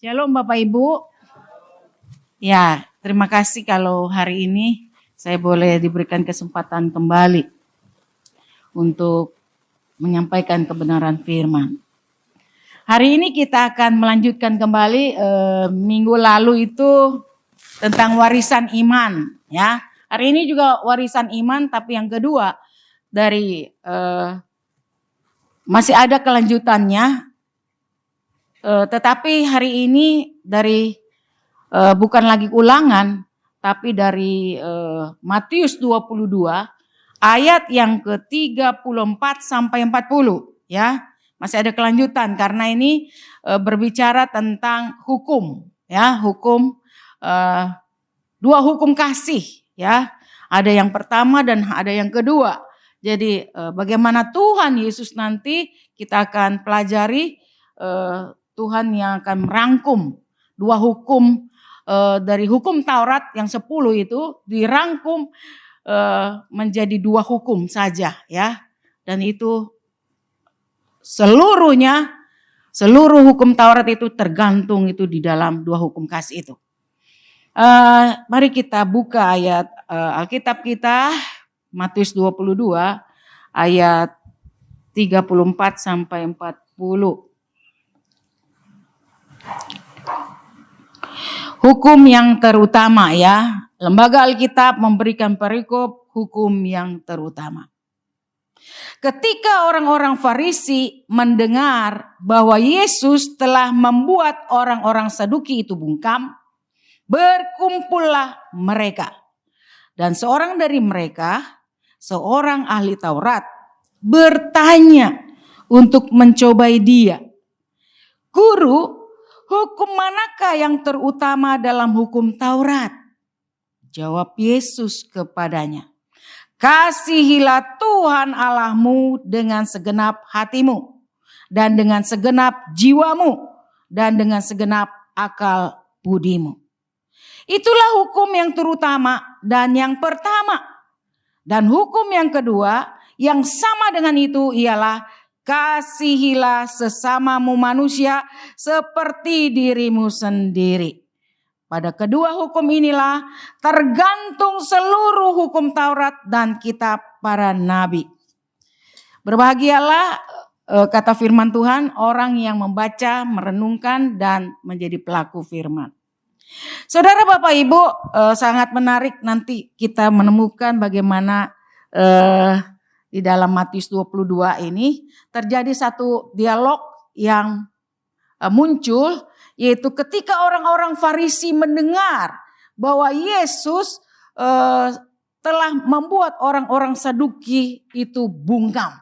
Shalom Bapak Ibu. Ya, terima kasih kalau hari ini saya boleh diberikan kesempatan kembali untuk menyampaikan kebenaran firman. Hari ini kita akan melanjutkan kembali minggu lalu itu tentang warisan iman, ya. Hari ini juga warisan iman, tapi yang kedua dari masih ada kelanjutannya. Tetapi hari ini dari bukan lagi ulangan, tapi dari Matius 22 ayat yang ke-34 sampai 40, ya. Masih ada kelanjutan karena ini berbicara tentang hukum, ya, hukum dua hukum kasih, ya. Ada yang pertama dan ada yang kedua. Jadi bagaimana Tuhan Yesus nanti kita akan pelajari Tuhan yang akan merangkum dua hukum dari hukum Taurat yang 10 itu dirangkum menjadi dua hukum saja, ya. Dan itu seluruh hukum Taurat itu tergantung itu di dalam dua hukum kasih itu. Mari kita buka ayat Alkitab kita Matius 22 ayat 34 sampai 40. Hukum yang terutama, ya. Lembaga Alkitab memberikan perikop hukum yang terutama. Ketika orang-orang Farisi mendengar bahwa Yesus telah membuat orang-orang Saduki itu bungkam, berkumpullah mereka. Dan seorang dari mereka, seorang ahli Taurat, bertanya untuk mencobai dia. Guru, hukum manakah yang terutama dalam hukum Taurat? Jawab Yesus kepadanya, kasihilah Tuhan Allahmu dengan segenap hatimu, dan dengan segenap jiwamu, dan dengan segenap akal budimu. Itulah hukum yang terutama dan yang pertama. Dan hukum yang kedua yang sama dengan itu ialah kasihilah sesamamu manusia seperti dirimu sendiri. Pada kedua hukum inilah tergantung seluruh hukum Taurat dan kitab para nabi. Berbahagialah kata firman Tuhan orang yang membaca, merenungkan dan menjadi pelaku firman. Saudara Bapak Ibu, sangat menarik nanti kita menemukan bagaimana di dalam Matius 22 ini terjadi satu dialog yang muncul, yaitu ketika orang-orang Farisi mendengar bahwa Yesus telah membuat orang-orang Saduki itu bungkam.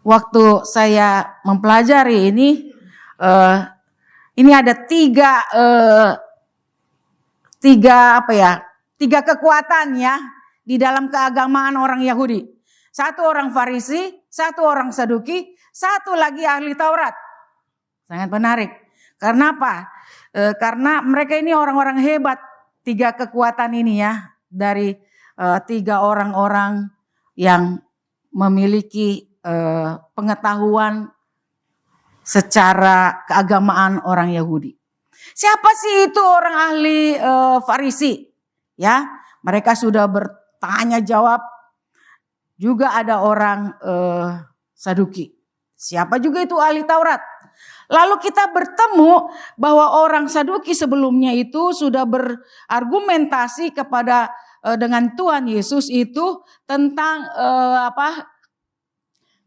Waktu saya mempelajari ini ada tiga kekuatan, ya, di dalam keagamaan orang Yahudi. Satu orang Farisi, satu orang Saduki, satu lagi ahli Taurat. Sangat menarik. Karena apa? Karena mereka ini orang-orang hebat. Tiga kekuatan ini, ya, dari tiga orang-orang yang memiliki pengetahuan secara keagamaan orang Yahudi. Siapa sih itu orang ahli Farisi? Ya, mereka sudah bertanya jawab. Juga ada orang Saduki. Siapa juga itu ahli Taurat? Lalu kita bertemu bahwa orang Saduki sebelumnya itu sudah berargumentasi kepada dengan Tuhan Yesus itu tentang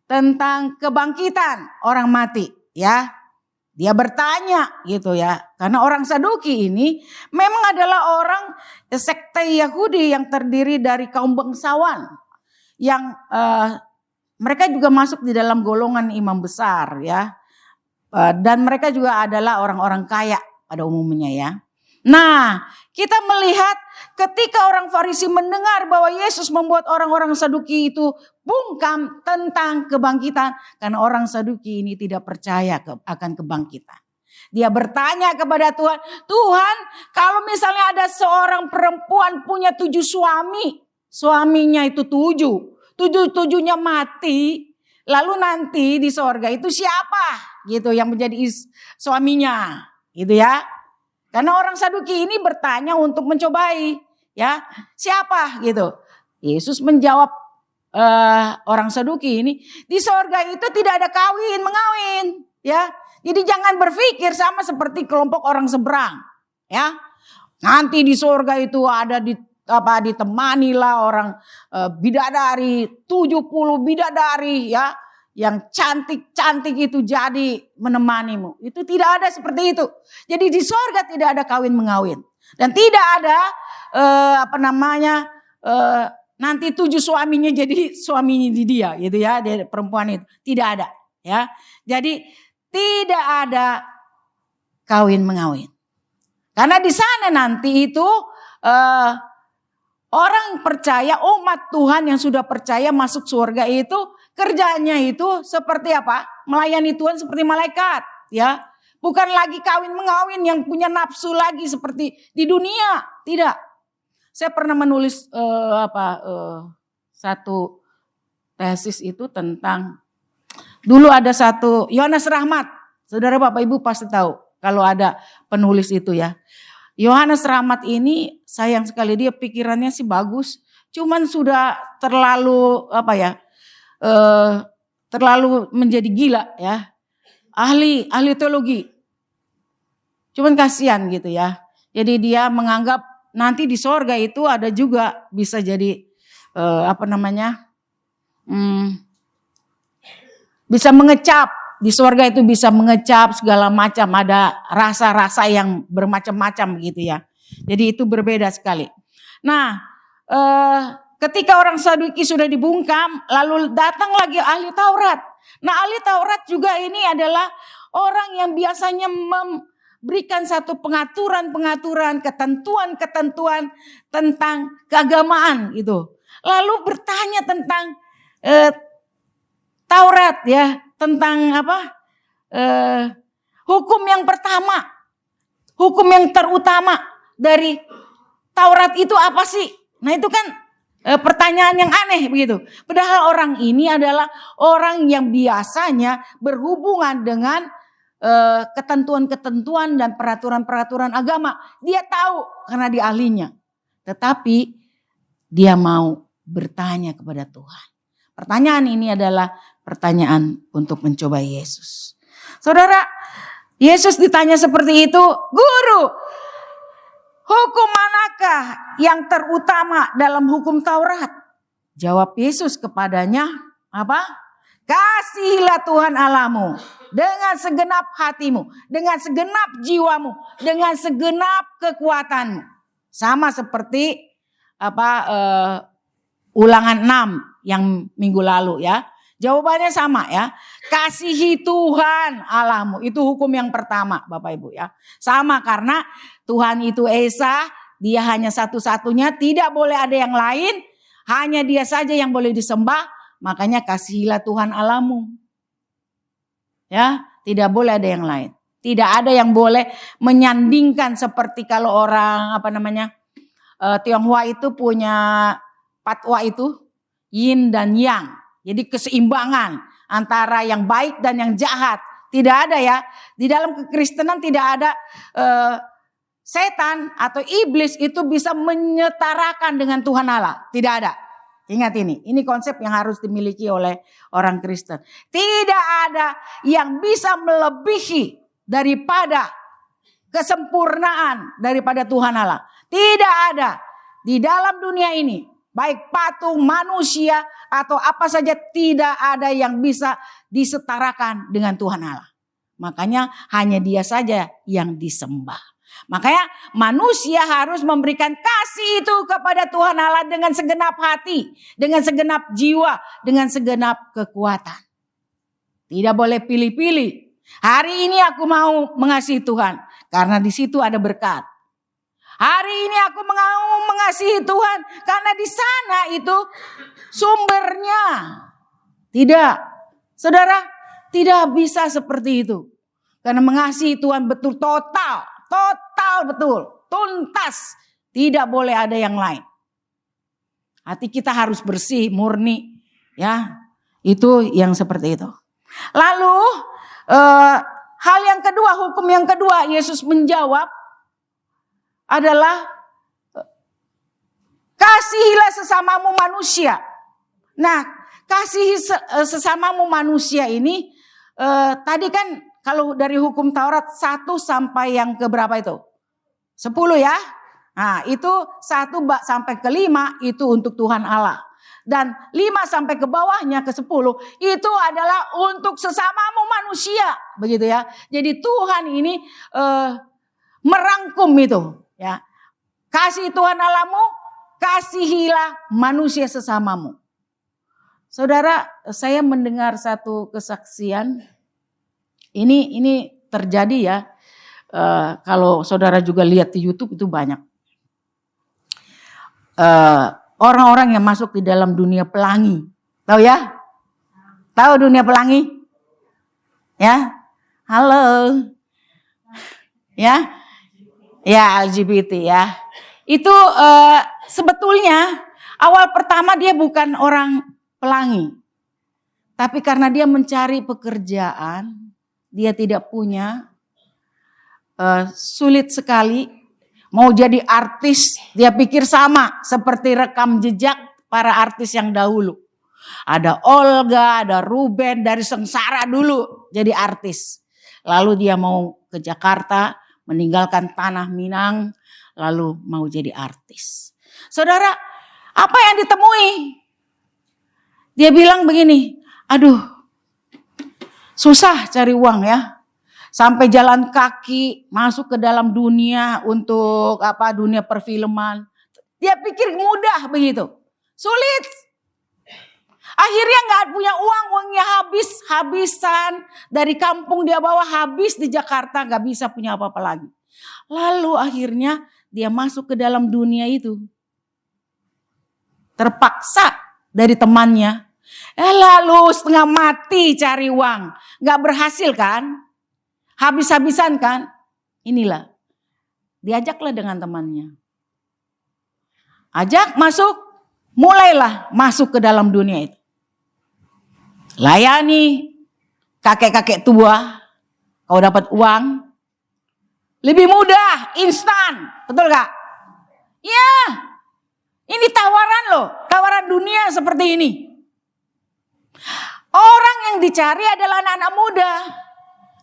tentang kebangkitan orang mati, ya. Dia bertanya gitu, ya. Karena orang Saduki ini memang adalah orang sekte Yahudi yang terdiri dari kaum bangsawan yang mereka juga masuk di dalam golongan imam besar, ya. Dan mereka juga adalah orang-orang kaya pada umumnya, ya. Nah, kita melihat ketika orang Farisi mendengar bahwa Yesus membuat orang-orang Saduki itu bungkam tentang kebangkitan. Karena orang Saduki ini tidak percaya akan kebangkitan. Dia bertanya kepada Tuhan, Tuhan, kalau misalnya ada seorang perempuan punya 7 suami, suaminya itu 7, 7-7-nya mati, Lalu nanti di sorga itu siapa gitu yang menjadi suaminya gitu ya. Karena orang Saduki ini bertanya untuk mencobai ya, siapa gitu. Yesus menjawab orang Saduki ini, di sorga itu tidak ada kawin mengawin ya. Jadi jangan berpikir sama seperti kelompok orang seberang ya. Nanti di sorga itu ada ditemanilah orang bidadari, 70 bidadari ya, yang cantik-cantik itu jadi menemanimu. Itu tidak ada seperti itu. Jadi di sorga tidak ada kawin mengawin dan tidak ada nanti 7 suaminya jadi suaminya di dia gitu ya, dari perempuan itu. Tidak ada ya. Jadi tidak ada kawin mengawin. Karena di sana nanti itu orang percaya, umat Tuhan yang sudah percaya masuk surga itu kerjanya itu seperti apa? Melayani Tuhan seperti malaikat ya. Bukan lagi kawin mengawin yang punya nafsu lagi seperti di dunia. Tidak. Saya pernah menulis satu tesis itu tentang, dulu ada satu Yohanes Rahmat. Saudara Bapak Ibu pasti tahu kalau ada penulis itu ya. Yohanes Rahmat ini sayang sekali, dia pikirannya sih bagus. Cuman sudah terlalu terlalu menjadi gila ya. Ahli teologi. Cuman kasihan gitu ya. Jadi dia menganggap nanti di sorga itu ada juga bisa jadi bisa mengecap. Di sorga itu bisa mengecap segala macam, ada rasa-rasa yang bermacam-macam gitu ya. Jadi itu berbeda sekali. Nah, ketika orang Saduki sudah dibungkam, lalu datang lagi ahli Taurat. Nah, ahli Taurat juga ini adalah orang yang biasanya memberikan satu pengaturan-pengaturan, ketentuan-ketentuan tentang keagamaan gitu. Lalu bertanya tentang Taurat ya, tentang hukum yang pertama, hukum yang terutama dari Taurat itu apa sih? Nah itu kan pertanyaan yang aneh begitu. Padahal orang ini adalah orang yang biasanya berhubungan dengan ketentuan-ketentuan dan peraturan-peraturan agama. Dia tahu karena dia ahlinya. Tetapi dia mau bertanya kepada Tuhan. Pertanyaan ini adalah pertanyaan untuk mencoba Yesus. Saudara, Yesus ditanya seperti itu, "Guru, hukum manakah yang terutama dalam hukum Taurat?" Jawab Yesus kepadanya, apa? "Kasihilah Tuhan Allahmu dengan segenap hatimu, dengan segenap jiwamu, dengan segenap kekuatanmu." Sama seperti Ulangan 6 yang minggu lalu ya. Jawabannya sama ya. Kasihi Tuhan Allahmu. Itu hukum yang pertama Bapak Ibu ya. Sama karena Tuhan itu Esa. Dia hanya satu-satunya. Tidak boleh ada yang lain. Hanya dia saja yang boleh disembah. Makanya kasihilah Tuhan Allahmu. Ya, tidak boleh ada yang lain. Tidak ada yang boleh menyandingkan seperti kalau orang Tionghoa itu punya patwa itu yin dan yang. Jadi keseimbangan antara yang baik dan yang jahat. Tidak ada ya. Di dalam kekristenan tidak ada setan atau iblis itu bisa menyetarakan dengan Tuhan Allah. Tidak ada. Ingat ini. Ini konsep yang harus dimiliki oleh orang Kristen. Tidak ada yang bisa melebihi daripada kesempurnaan daripada Tuhan Allah. Tidak ada di dalam dunia ini, baik patung manusia atau apa saja, tidak ada yang bisa disetarakan dengan Tuhan Allah. Makanya hanya dia saja yang disembah. Makanya manusia harus memberikan kasih itu kepada Tuhan Allah dengan segenap hati, dengan segenap jiwa, dengan segenap kekuatan. Tidak boleh pilih-pilih. Hari ini aku mau mengasihi Tuhan karena di situ ada berkat. Hari ini aku mau mengasihi Tuhan karena di sana itu sumbernya. Tidak. Saudara, tidak bisa seperti itu. Karena mengasihi Tuhan betul total betul, tuntas. Tidak boleh ada yang lain. Hati kita harus bersih, murni, ya. Itu yang seperti itu. Lalu hal yang kedua, hukum yang kedua Yesus menjawab adalah kasihilah sesamamu manusia. Nah, kasihi sesamamu manusia ini tadi kan kalau dari hukum Taurat 1 sampai yang ke berapa itu? 10 ya. Nah, itu 1 sampai ke 5 itu untuk Tuhan Allah. Dan 5 sampai ke bawahnya ke 10 itu adalah untuk sesamamu manusia, begitu ya. Jadi Tuhan ini merangkum itu, ya. Kasih Tuhan Allahmu, kasihilah manusia sesamamu. Saudara, saya mendengar satu kesaksian. Ini terjadi ya. Kalau saudara juga lihat di YouTube itu banyak. Orang-orang yang masuk di dalam dunia pelangi. Tahu ya? Tahu dunia pelangi? Ya? Halo. Ya? Ya, LGBT ya. Itu sebetulnya awal pertama dia bukan orang pelangi. Tapi karena dia mencari pekerjaan, dia tidak punya, sulit sekali. Mau jadi artis, dia pikir sama seperti rekam jejak para artis yang dahulu. Ada Olga, ada Ruben dari Sengsara dulu jadi artis. Lalu dia mau ke Jakarta, meninggalkan tanah Minang, lalu mau jadi artis. Saudara, apa yang ditemui? Dia bilang begini, aduh susah cari uang ya. Sampai jalan kaki masuk ke dalam dunia untuk dunia perfilman. Dia pikir mudah begitu. Sulit. Akhirnya nggak punya uang, uangnya habisan. Dari kampung dia bawa habis di Jakarta, nggak bisa punya apa-apa lagi. Lalu akhirnya dia masuk ke dalam dunia itu. Terpaksa dari temannya. Lalu setengah mati cari uang. Nggak berhasil kan? Habis-habisan kan? Inilah. Diajaklah dengan temannya. Ajak masuk. Mulailah masuk ke dalam dunia itu. Layani kakek-kakek tua. Kau dapat uang. Lebih mudah, instan. Betul gak? Iya. Ini tawaran loh. Tawaran dunia seperti ini. Orang yang dicari adalah anak-anak muda.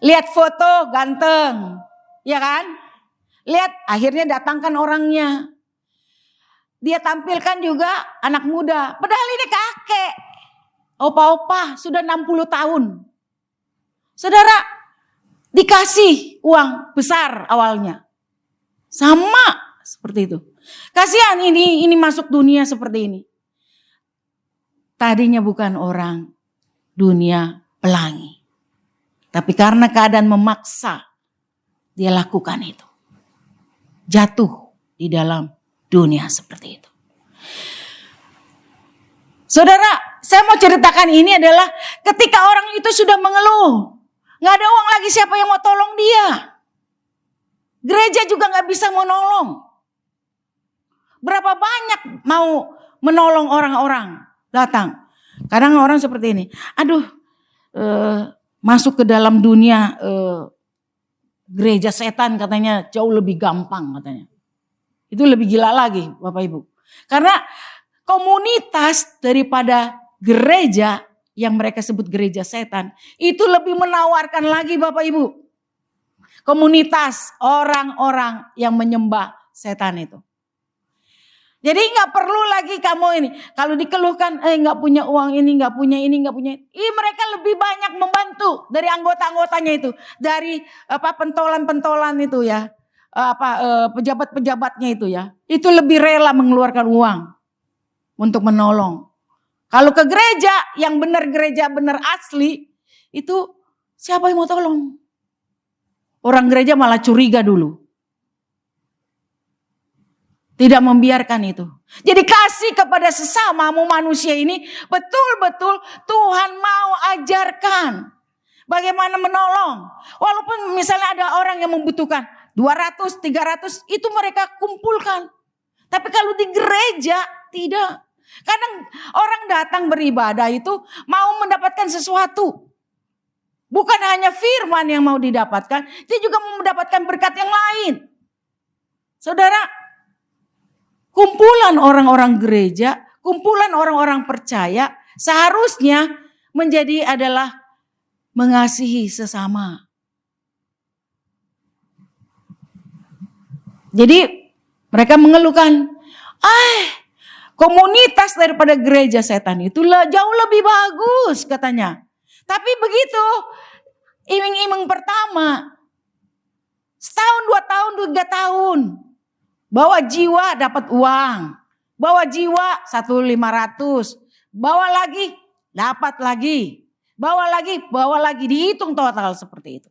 Lihat foto ganteng, ya kan? Lihat akhirnya datangkan orangnya. Dia tampilkan juga anak muda. Padahal ini kakek. Opa-opa sudah 60 tahun. Saudara, dikasih uang besar awalnya. Sama seperti itu. Kasihan ini masuk dunia seperti ini. Tadinya bukan orang dunia pelangi. Tapi karena keadaan memaksa, dia lakukan itu. Jatuh di dalam dunia seperti itu. Saudara, saya mau ceritakan ini adalah ketika orang itu sudah mengeluh. Gak ada uang lagi, siapa yang mau tolong dia? Gereja juga gak bisa menolong. Berapa banyak mau menolong orang-orang datang. Kadang orang seperti ini. Aduh, masuk ke dalam dunia gereja setan katanya jauh lebih gampang katanya. Itu lebih gila lagi Bapak Ibu. Karena komunitas daripada gereja yang mereka sebut gereja setan itu lebih menawarkan lagi Bapak Ibu. Komunitas orang-orang yang menyembah setan itu. Jadi gak perlu lagi kamu ini. Kalau dikeluhkan, gak punya uang ini, gak punya ini, gak punya ini. Mereka lebih banyak membantu dari anggota-anggotanya itu. Dari pentolan-pentolan itu ya. Pejabat-pejabatnya itu ya. Itu lebih rela mengeluarkan uang untuk menolong. Kalau ke gereja, yang benar gereja benar asli, itu siapa yang mau tolong? Orang gereja malah curiga dulu. Tidak membiarkan itu. Jadi kasih kepada sesamamu manusia ini betul-betul Tuhan mau ajarkan. Bagaimana menolong. Walaupun misalnya ada orang yang membutuhkan 200, 300 itu mereka kumpulkan. Tapi kalau di gereja tidak. Kadang orang datang beribadah itu mau mendapatkan sesuatu. Bukan hanya firman yang mau didapatkan, dia juga mau mendapatkan berkat yang lain. Saudara, kumpulan orang-orang gereja, kumpulan orang-orang percaya seharusnya adalah mengasihi sesama. Jadi mereka mengeluhkan, komunitas daripada gereja setan itu jauh lebih bagus katanya. Tapi begitu iming-iming pertama, setahun, 2 tahun, 3 tahun, bawa jiwa dapat uang, bawa jiwa 1.500, bawa lagi, dapat lagi, bawa lagi, dihitung total seperti itu.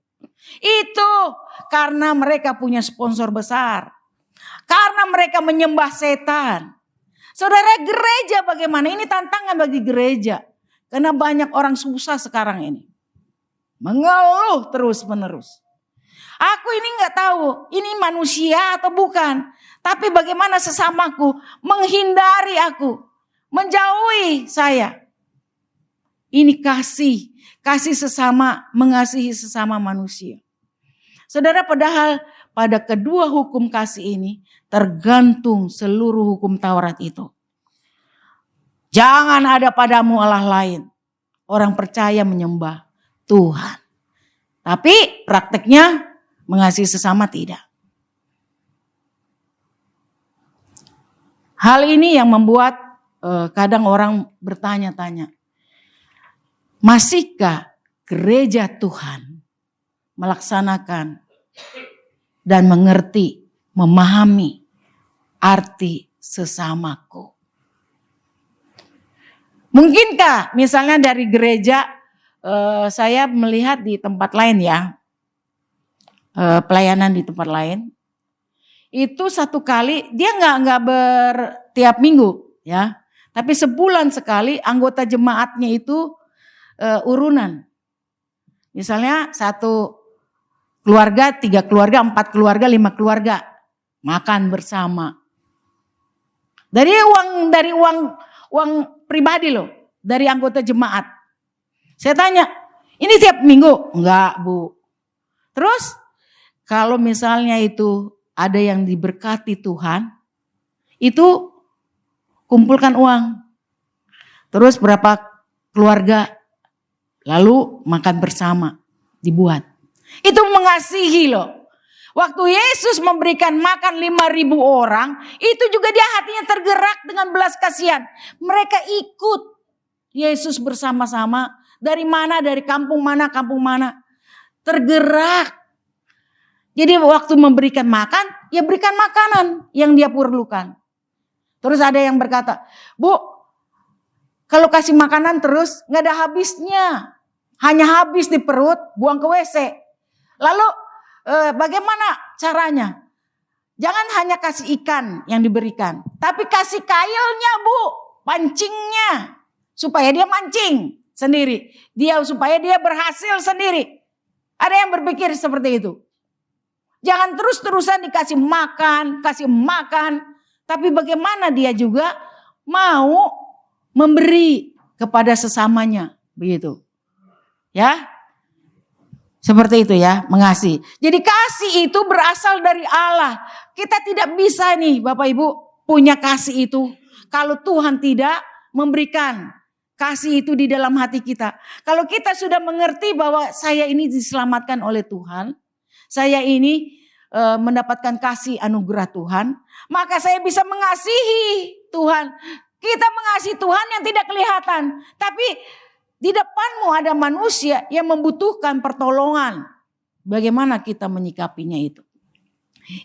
Itu karena mereka punya sponsor besar. Karena mereka menyembah setan. Saudara, gereja bagaimana? Ini tantangan bagi gereja. Karena banyak orang susah sekarang ini. Mengeluh terus menerus. Aku ini gak tahu ini manusia atau bukan. Tapi bagaimana sesamaku menghindari aku. Menjauhi saya. Ini kasih sesama, mengasihi sesama manusia. Saudara, padahal pada kedua hukum kasih ini tergantung seluruh hukum Taurat itu. Jangan ada padamu Allah lain. Orang percaya menyembah Tuhan. Tapi prakteknya mengasihi sesama tidak. Hal ini yang membuat kadang orang bertanya-tanya. Masihkah gereja Tuhan melaksanakan dan mengerti, memahami arti sesamaku? Mungkinkah misalnya dari gereja, saya melihat di tempat lain ya, pelayanan di tempat lain, itu satu kali, dia nggak tiap minggu ya, tapi sebulan sekali anggota jemaatnya itu urunan. Misalnya 1 keluarga, 3 keluarga, 4 keluarga, 5 keluarga makan bersama. Dari uang pribadi loh, dari anggota jemaat. Saya tanya, ini tiap minggu? Enggak, Bu. Terus kalau misalnya itu ada yang diberkati Tuhan, itu kumpulkan uang. Terus berapa keluarga, lalu makan bersama, dibuat. Itu mengasihi loh. Waktu Yesus memberikan makan 5.000 orang, itu juga dia hatinya tergerak dengan belas kasihan. Mereka ikut Yesus bersama-sama. Dari mana, dari kampung mana, tergerak. Jadi waktu memberikan makan, ya berikan makanan yang dia perlukan. Terus ada yang berkata, Bu, kalau kasih makanan terus gak ada habisnya. Hanya habis di perut, buang ke WC. Lalu bagaimana caranya? Jangan hanya kasih ikan yang diberikan. Tapi kasih kailnya, Bu. Pancingnya. Supaya dia mancing sendiri. Supaya dia berhasil sendiri. Ada yang berpikir seperti itu. Jangan terus-terusan dikasih makan, kasih makan. Tapi bagaimana dia juga mau memberi kepada sesamanya. Begitu. Ya, seperti itu ya, mengasihi. Jadi kasih itu berasal dari Allah. Kita tidak bisa nih Bapak Ibu punya kasih itu kalau Tuhan tidak memberikan kasih itu di dalam hati kita. Kalau kita sudah mengerti bahwa saya ini diselamatkan oleh Tuhan, saya ini mendapatkan kasih anugerah Tuhan, maka saya bisa mengasihi Tuhan. Kita mengasihi Tuhan yang tidak kelihatan, tapi di depanmu ada manusia yang membutuhkan pertolongan. Bagaimana kita menyikapinya itu?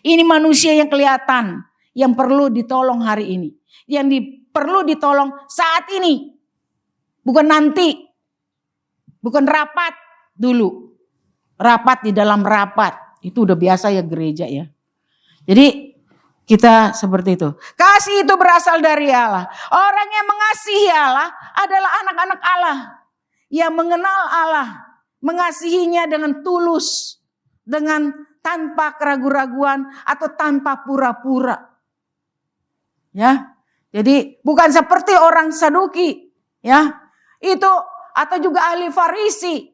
Ini manusia yang kelihatan, yang perlu ditolong hari ini. Yang perlu ditolong saat ini. Bukan nanti. Bukan rapat dulu. Rapat di dalam rapat. Itu udah biasa ya gereja ya. Jadi kita seperti itu. Kasih itu berasal dari Allah. Orang yang mengasihi Allah adalah anak-anak Allah. Yang mengenal Allah, mengasihinya dengan tulus, dengan tanpa keraguan-raguan atau tanpa pura-pura. Ya, Jadi bukan seperti orang Saduki, ya. Itu atau juga ahli Farisi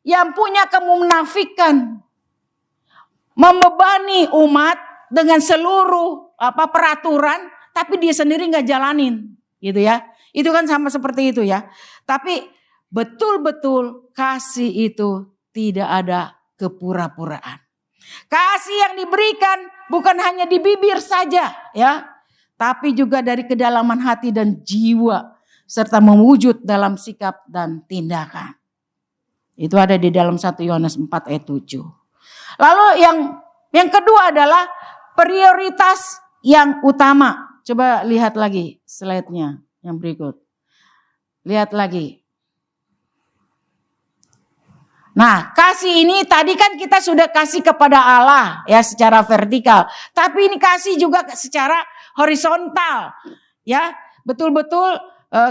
yang punya kemunafikan, membebani umat dengan seluruh peraturan, tapi dia sendiri nggak jalanin, gitu ya. Itu kan sama seperti itu ya. Tapi betul-betul kasih itu tidak ada kepura-puraan. Kasih yang diberikan bukan hanya di bibir saja, ya, tapi juga dari kedalaman hati dan jiwa, serta mewujud dalam sikap dan tindakan. Itu ada di dalam 1 Yohanes 4 ayat 7. Lalu yang kedua adalah prioritas yang utama. Coba lihat lagi slide-nya yang berikut. Lihat lagi. Nah, kasih ini tadi kan kita sudah kasih kepada Allah ya secara vertikal. Tapi ini kasih juga secara horizontal. Ya, betul-betul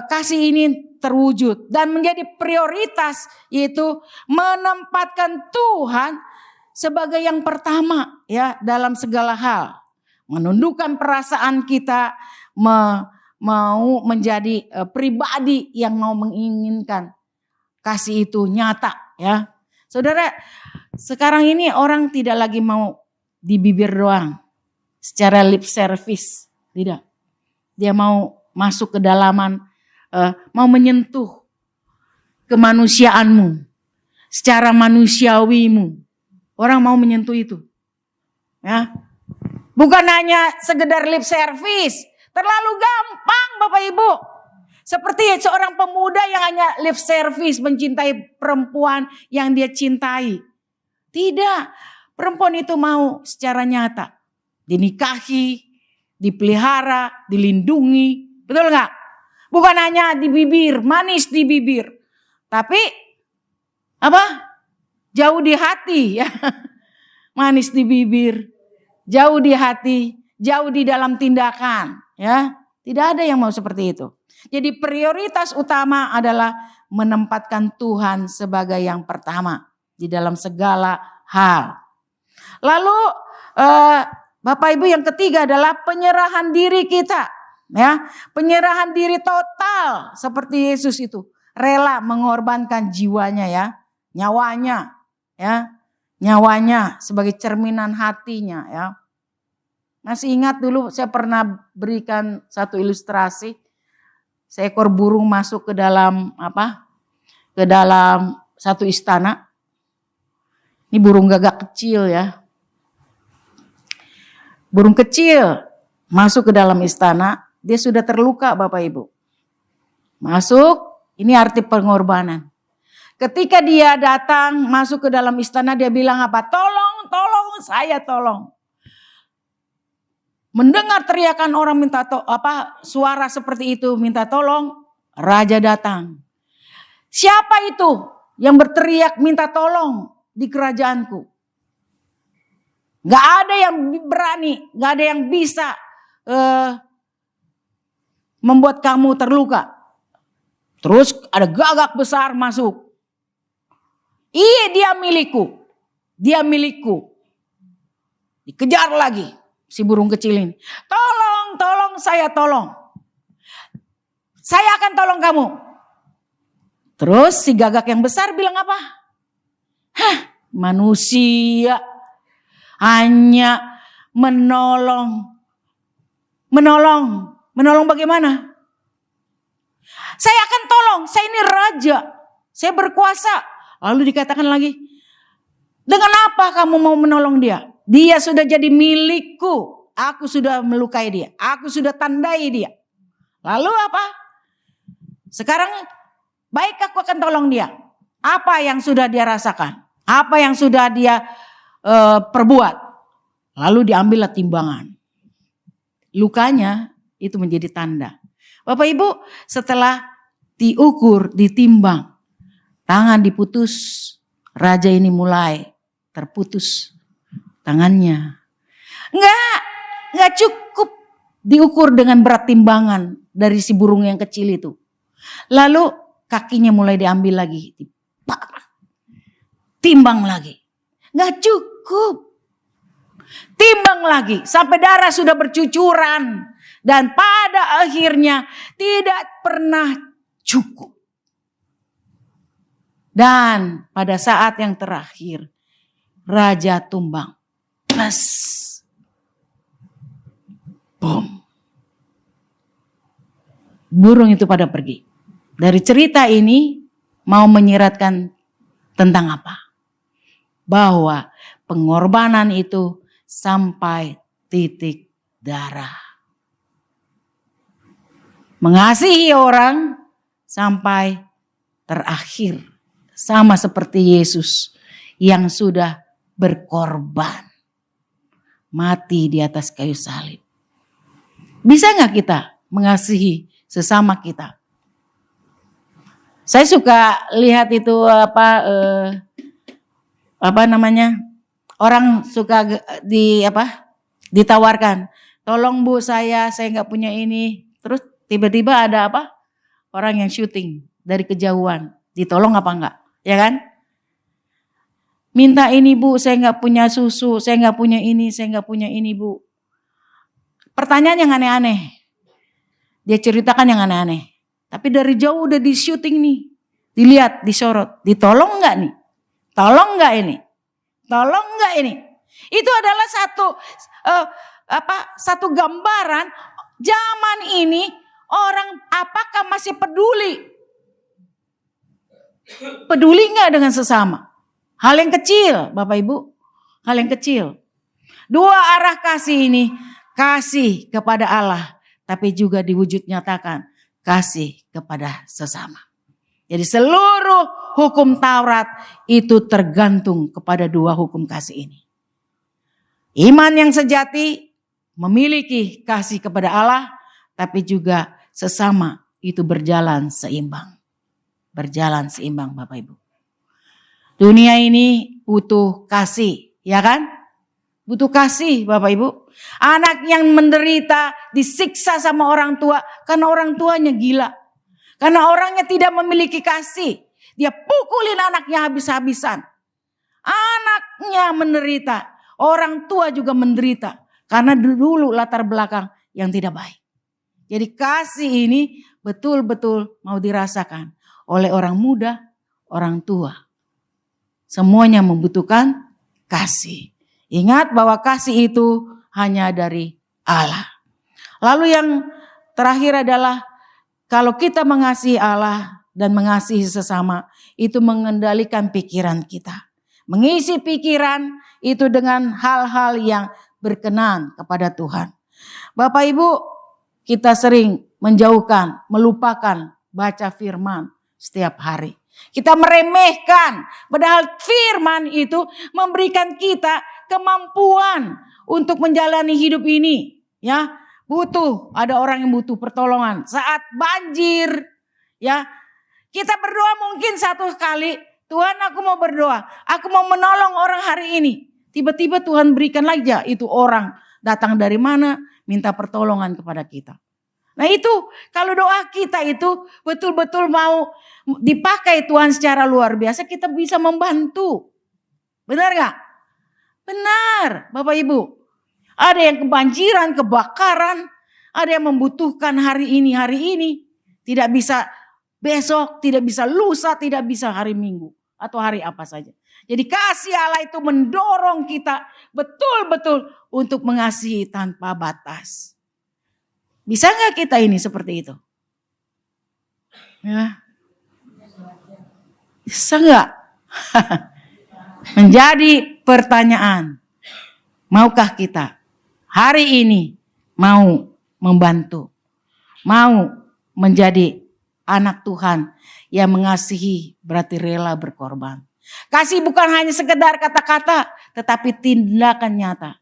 kasih ini terwujud dan menjadi prioritas, yaitu menempatkan Tuhan sebagai yang pertama ya dalam segala hal. Menundukkan perasaan kita, mau menjadi pribadi yang mau menginginkan kasih itu nyata ya. Saudara, sekarang ini orang tidak lagi mau di bibir doang, secara lip service, tidak. Dia mau masuk ke dalaman, mau menyentuh kemanusiaanmu, secara manusiawimu. Orang mau menyentuh itu, ya. Bukan hanya sekedar lip service, terlalu gampang Bapak Ibu. Seperti seorang pemuda yang hanya lip service mencintai perempuan yang dia cintai. Tidak, perempuan itu mau secara nyata. Dinikahi, dipelihara, dilindungi. Betul gak? Bukan hanya di bibir, manis di bibir. Tapi jauh di hati ya. Manis di bibir, jauh di hati, jauh di dalam tindakan. Ya, tidak ada yang mau seperti itu. Jadi prioritas utama adalah menempatkan Tuhan sebagai yang pertama di dalam segala hal. Lalu Bapak Ibu yang ketiga adalah penyerahan diri kita. Ya, penyerahan diri total seperti Yesus itu. Rela mengorbankan jiwanya ya, nyawanya ya. Nyawanya sebagai cerminan hatinya ya. Masih ingat dulu saya pernah berikan satu ilustrasi. Seekor burung masuk ke dalam Ke dalam satu istana. Ini burung gagak kecil ya. Burung kecil masuk ke dalam istana, dia sudah terluka Bapak Ibu. Masuk, ini arti pengorbanan. Ketika dia datang masuk ke dalam istana, dia bilang apa? Tolong, saya tolong. Mendengar teriakan orang minta suara seperti itu minta tolong, raja datang. Siapa itu yang berteriak minta tolong di kerajaanku? Gak ada yang berani, gak ada yang bisa membuat kamu terluka. Terus ada gagak besar masuk. Iya, dia milikku. Dikejar lagi si burung kecil ini. Tolong, saya tolong. Saya akan tolong kamu. Terus si gagak yang besar bilang apa? Manusia hanya menolong. Menolong bagaimana? Saya akan tolong, saya ini raja. Saya berkuasa. Lalu dikatakan lagi, dengan apa kamu mau menolong dia? Dia sudah jadi milikku. Aku sudah melukai dia. Aku sudah tandai dia. Lalu apa? Sekarang baik aku akan tolong dia. Apa yang sudah dia rasakan? Apa yang sudah dia perbuat? Lalu diambillah timbangan. Lukanya itu menjadi tanda. Bapak Ibu, setelah diukur, ditimbang, tangan diputus, raja ini mulai terputus tangannya. Enggak cukup diukur dengan berat timbangan dari si burung yang kecil itu. Lalu kakinya mulai diambil lagi, timbang lagi. Enggak cukup. Timbang lagi sampai darah sudah bercucuran Dan pada akhirnya tidak pernah cukup. Dan pada saat yang terakhir, raja tumbang. Plus. Boom. Burung itu pada pergi. Dari cerita ini mau menyiratkan tentang apa? Bahwa pengorbanan itu sampai titik darah. Mengasihi orang sampai terakhir. Sama seperti Yesus yang sudah berkorban. Mati di atas kayu salib. Bisa gak kita mengasihi sesama kita? Saya suka lihat itu orang suka ditawarkan, tolong Bu saya nggak punya ini. Terus tiba-tiba ada orang yang syuting dari kejauhan, ditolong apa enggak, ya kan? Minta ini Bu, saya nggak punya susu, saya nggak punya ini Bu. Pertanyaan yang aneh-aneh, dia ceritakan yang aneh-aneh. Tapi dari jauh udah di syuting nih. Dilihat, disorot. Ditolong enggak nih? Tolong enggak ini? Tolong enggak ini? Itu adalah satu gambaran zaman ini orang apakah masih peduli? Peduli enggak dengan sesama? Hal yang kecil, Bapak Ibu. Hal yang kecil. Dua arah kasih ini. Kasih kepada Allah. Tapi juga diwujud nyatakan. Kasih kepada sesama. Jadi seluruh hukum Taurat itu tergantung kepada dua hukum kasih ini. Iman yang sejati memiliki kasih kepada Allah, tapi juga sesama itu berjalan seimbang. Berjalan seimbang Bapak Ibu. Dunia ini butuh kasih, ya kan? Butuh kasih Bapak Ibu. Anak yang menderita disiksa sama orang tua karena orang tuanya gila. Karena orangnya tidak memiliki kasih. Dia pukulin anaknya habis-habisan. Anaknya menderita. Orang tua juga menderita. Karena dulu latar belakang yang tidak baik. Jadi kasih ini betul-betul mau dirasakan oleh orang muda, orang tua. Semuanya membutuhkan kasih. Ingat bahwa kasih itu hanya dari Allah. Lalu yang terakhir adalah kalau kita mengasihi Allah dan mengasihi sesama, itu mengendalikan pikiran kita. Mengisi pikiran itu dengan hal-hal yang berkenan kepada Tuhan. Bapak Ibu, kita sering menjauhkan, melupakan baca firman setiap hari. Kita meremehkan, padahal firman itu memberikan kita kemampuan untuk menjalani hidup ini. Ya, ada orang yang butuh pertolongan saat banjir. Ya, kita berdoa mungkin satu kali, Tuhan aku mau berdoa, aku mau menolong orang hari ini. Tiba-tiba Tuhan berikan aja itu orang datang dari mana, minta pertolongan kepada kita. Nah itu kalau doa kita itu betul-betul mau dipakai Tuhan secara luar biasa, kita bisa membantu. Benar gak? Benar Bapak Ibu. Ada yang kebanjiran, kebakaran, ada yang membutuhkan hari ini. Tidak bisa besok, tidak bisa lusa, tidak bisa hari Minggu atau hari apa saja. Jadi kasih Allah itu mendorong kita betul-betul untuk mengasihi tanpa batas. Bisa gak kita ini seperti itu? Ya. Bisa gak? Menjadi pertanyaan. Maukah kita hari ini mau membantu? Mau menjadi anak Tuhan yang mengasihi berarti rela berkorban. Kasih bukan hanya sekedar kata-kata tetapi tindakan nyata.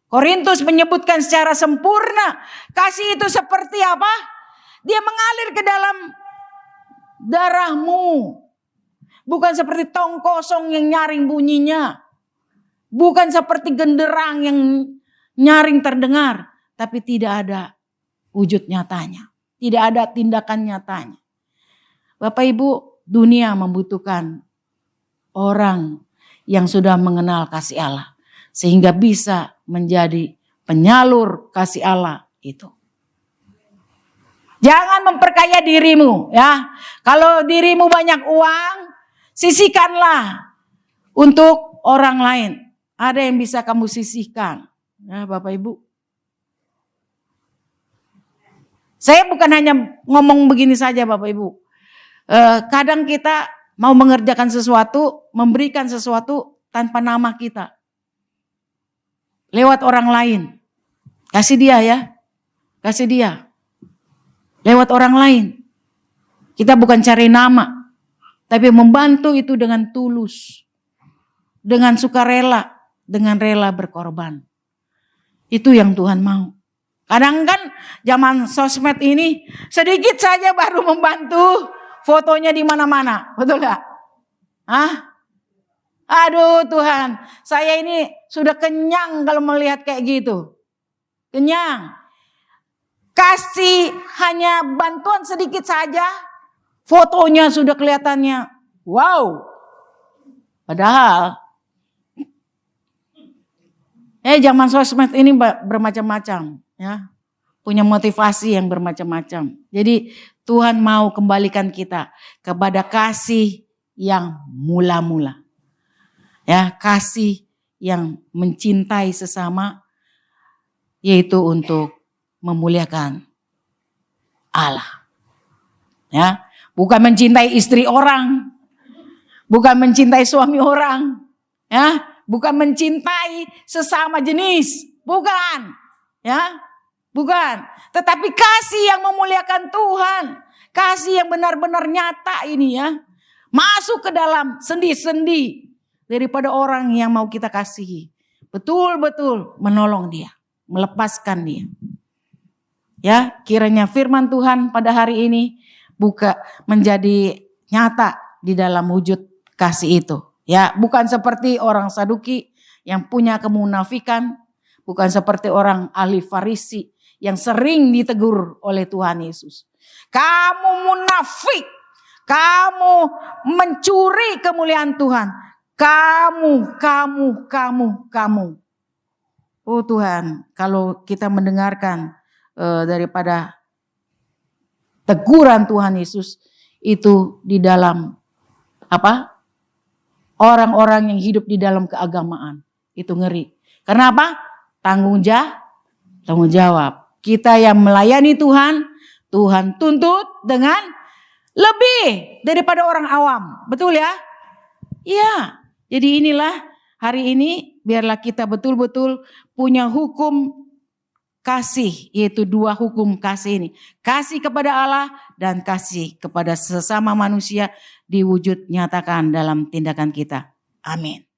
Korintus menyebutkan secara sempurna kasih itu seperti apa? Dia mengalir ke dalam darahmu. Bukan seperti tong kosong yang nyaring bunyinya. Bukan seperti genderang yang nyaring terdengar. Tapi tidak ada wujud nyatanya. Tidak ada tindakan nyatanya. Bapak Ibu, dunia membutuhkan orang yang sudah mengenal kasih Allah. Sehingga bisa menjadi penyalur kasih Allah itu. Jangan memperkaya dirimu, ya. Kalau dirimu banyak uang, sisihkanlah untuk orang lain. Ada yang bisa kamu sisihkan, ya Bapak Ibu. Saya bukan hanya ngomong begini saja Bapak Ibu. Kadang kita mau mengerjakan sesuatu, memberikan sesuatu tanpa nama kita. Lewat orang lain. Kasih dia ya. Kasih dia. Lewat orang lain. Kita bukan cari nama. Tapi membantu itu dengan tulus. Dengan sukarela. Dengan rela berkorban. Itu yang Tuhan mau. Kadang kan zaman sosmed ini sedikit saja baru membantu, fotonya di mana-mana, betul gak? Aduh Tuhan, saya ini sudah kenyang kalau melihat kayak gitu. Kenyang. Kasih hanya bantuan sedikit saja, fotonya sudah kelihatannya wow. Padahal zaman sosmed ini bermacam-macam. Ya, punya motivasi yang bermacam-macam. Jadi Tuhan mau kembalikan kita kepada kasih yang mula-mula. Ya, kasih yang mencintai sesama, yaitu untuk memuliakan Allah. Ya, bukan mencintai istri orang, bukan mencintai suami orang, ya, bukan mencintai sesama jenis, bukan, ya. Bukan, tetapi kasih yang memuliakan Tuhan. Kasih yang benar-benar nyata ini ya. Masuk ke dalam sendi-sendi daripada orang yang mau kita kasihi. Betul-betul menolong dia, melepaskan dia. Ya, kiranya firman Tuhan pada hari ini menjadi nyata di dalam wujud kasih itu. Ya, bukan seperti orang Saduki yang punya kemunafikan, bukan seperti orang ahli Farisi yang sering ditegur oleh Tuhan Yesus. Kamu munafik, kamu mencuri kemuliaan Tuhan. Kamu. Oh Tuhan, kalau kita mendengarkan daripada teguran Tuhan Yesus itu di dalam orang-orang yang hidup di dalam keagamaan, itu ngeri. Karena apa? Tanggung jawab. Kita yang melayani Tuhan, Tuhan tuntut dengan lebih daripada orang awam. Betul ya? Iya. Jadi inilah hari ini biarlah kita betul-betul punya hukum kasih, yaitu 2 hukum kasih ini. Kasih kepada Allah dan kasih kepada sesama manusia diwujud nyatakan dalam tindakan kita. Amin.